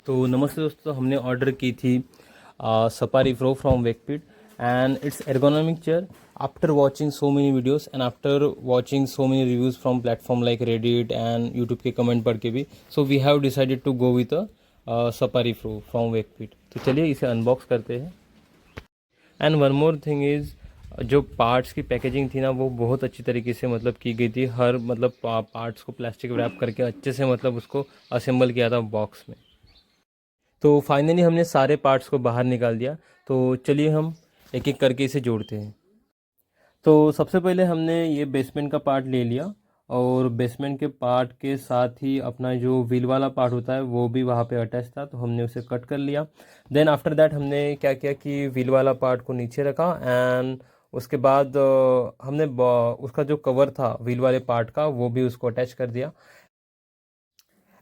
तो नमस्ते दोस्तों, हमने ऑर्डर की थी safari pro from Wakefit and it's ergonomic chair. After watching so many videos and after watching so many reviews from platform like Reddit and YouTube के comment पढ़ के भी, so we have decided to go with a safari pro from Wakefit. तो चलिए इसे unbox करते हैं. And one more thing is, जो पार्ट्स की पैकेजिंग थी ना वो बहुत अच्छी तरीके से मतलब की गई थी. हर मतलब पार्ट्स को प्लास्टिक रैप करके अच्छे से मतलब उसको असेंबल किया था बॉक्स में. तो फाइनली हमने सारे पार्ट्स को बाहर निकाल दिया. तो चलिए हम एक एक करके इसे जोड़ते हैं. तो सबसे पहले हमने ये बेसमेंट का पार्ट ले लिया और बेसमेंट के पार्ट के साथ ही अपना जो व्हील वाला पार्ट होता है वो भी वहाँ पे अटैच था, तो हमने उसे कट कर लिया. देन आफ्टर दैट हमने क्या किया कि व्हील वाला पार्ट को नीचे रखा एंड उसके बाद हमने उसका जो कवर था व्हील वाले पार्ट का वो भी उसको अटैच कर दिया.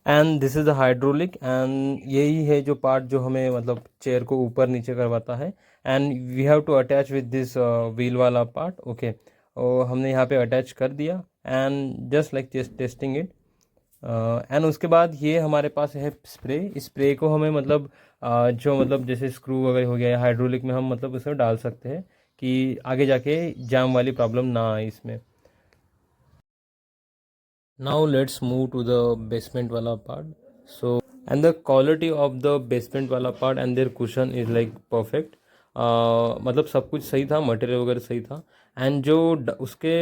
And this is the hydraulic and यही है जो पार्ट जो हमें मतलब चेयर को ऊपर नीचे करवाता है. And we have to attach with this wheel वाला पार्ट. ओके, और हमने यहाँ पे अटैच कर दिया and just like testing it. And उसके बाद ये हमारे पास है स्प्रे. इस स्प्रे को हमें मतलब जो मतलब जैसे स्क्रू वगैरह हो गया या हाइड्रोलिक में हम मतलब उसे डाल सकते हैं कि आगे जाके जाम वाली प्रॉब्लम ना आए इसमें. Now let's move to the basement wala part. So and the quality of the basement wala part and their cushion is like perfect. मतलब सब कुछ सही था, मटेरियल वगैरह सही था. एंड जो उसके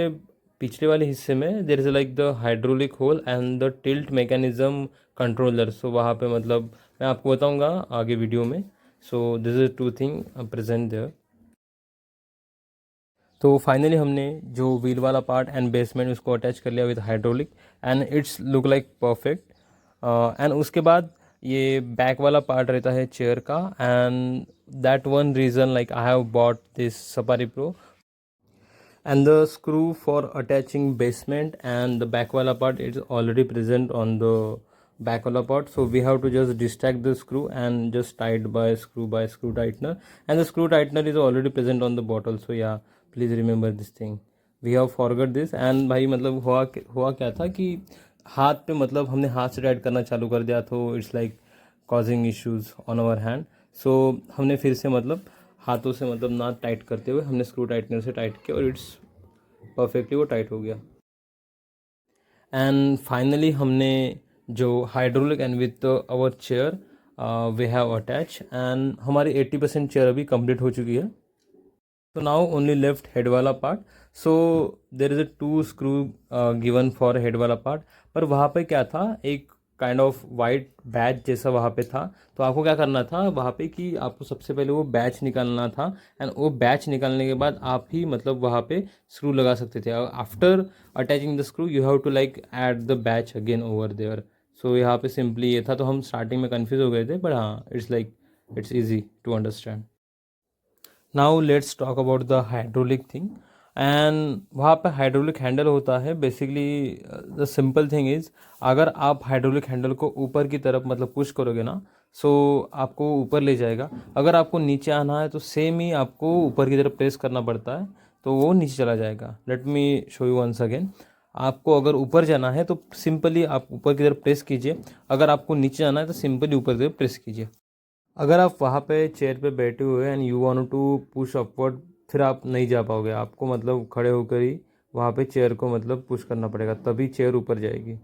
पिछले वाले हिस्से में there is like the hydraulic hole and the tilt mechanism controller. So वहाँ पे मतलब मैं आपको बताऊँगा आगे वीडियो में. So this is two thing present there. तो फाइनली हमने जो व्हील वाला पार्ट एंड बेसमेंट उसको अटैच कर लिया with hydraulic and it's look like perfect. And उसके बाद ये बैक वाला पार्ट रहता है चेयर का and that one reason like I have bought this Safari pro and the screw for attaching basement and the back wala part is already present on the back wala part. So we have to just distract the screw and just tie it by screw tightener, and the screw tightener is already present on the bottle. So yeah, please remember this thing. We have forgot this. and भाई मतलब हुआ क्या था कि हाथ पे मतलब हमने हाथ से टाइट करना चालू कर दिया, तो it's like causing issues on our hand. So हमने फिर से मतलब हाथों से मतलब ना टाइट करते हुए हमने स्क्रू टाइटनर से टाइट किया और इट्स परफेक्टली वो टाइट हो गया. एंड फाइनली हमने जो hydraulic and with our chair we have attach and हमारी 80% चेयर अभी कंप्लीट हो चुकी है. तो नाउ ओनली लेफ्ट हेड वाला part. So there is a 2 screw given for head वाला पार्ट. पर वहाँ पे क्या था, एक काइंड ऑफ वाइट बैच जैसा वहाँ पे था. तो आपको क्या करना था वहाँ पे कि आपको सबसे पहले वो बैच निकालना था एंड वो बैच निकालने के बाद आप ही मतलब वहाँ पे स्क्रू लगा सकते थे. After attaching the screw you have to like add the batch again over there. So यहाँ पे सिंपली ये था. तो हम स्टार्टिंग में कन्फ्यूज हो गए थे, बट हाँ it's like it's easy to understand. Now let's talk about the hydraulic thing. And वहाँ पे हाइड्रोलिक हैंडल होता है. Basically the simple thing is, अगर आप हाइड्रोलिक हैंडल को ऊपर की तरफ मतलब पुश करोगे ना, सो आपको ऊपर ले जाएगा. अगर आपको नीचे आना है तो सेम ही आपको ऊपर की तरफ प्रेस करना पड़ता है, तो वो नीचे चला जाएगा. Let me show you once again. आपको अगर ऊपर जाना है तो सिंपली आप ऊपर की तरफ प्रेस कीजिए. अगर आपको नीचे जाना है तो सिंपली ऊपर की तरफ प्रेस कीजिए. अगर आप वहाँ पे चेयर पे बैठे हुए and you want to push upward, फिर आप नहीं जा पाओगे. आपको मतलब खड़े होकर ही वहाँ पे चेयर को मतलब पुश करना पड़ेगा, तभी चेयर ऊपर जाएगी.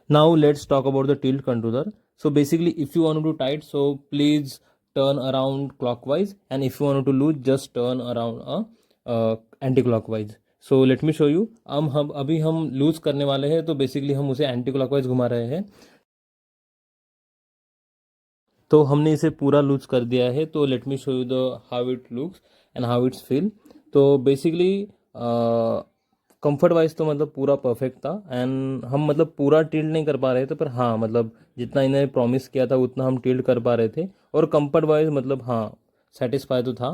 Now let's talk about the tilt controller. So basically if you want to tight, so please turn around clockwise and if you want to loose just turn around anti clockwise. So let me show you. हम अभी हम loose करने वाले हैं, तो basically हम उसे anti clockwise घुमा रहे हैं. तो हमने इसे पूरा लूज कर दिया है. तो late me show you the how it looks and how it's feel. तो बेसिकली कंफर्ट वाइज तो मतलब पूरा परफेक्ट था. एंड हम मतलब पूरा टिल्ट नहीं कर पा रहे थे, पर हाँ मतलब जितना इन्होंने प्रॉमिस किया था उतना हम टिल्ट कर पा रहे थे. और कंफर्ट वाइज मतलब हाँ सेटिस्फाई तो था.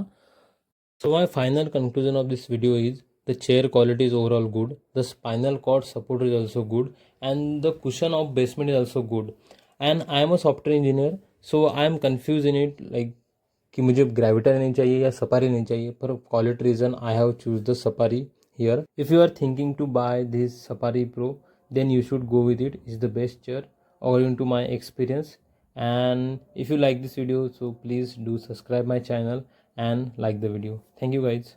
So my final conclusion of this video is the chair quality is overall good, the spinal cord support is also good, and the cushion of basement is also good. And I am a software engineer, so I am confused in it like कि मुझे ग्रेविटा नहीं चाहिए या safari नहीं चाहिए. पर quality reason I have choose the Safari here. If you are thinking to buy this Safari pro, then you should go with it. It's the best chair. according to my experience. And if you like this video, so please do subscribe my channel and like the video. Thank you guys.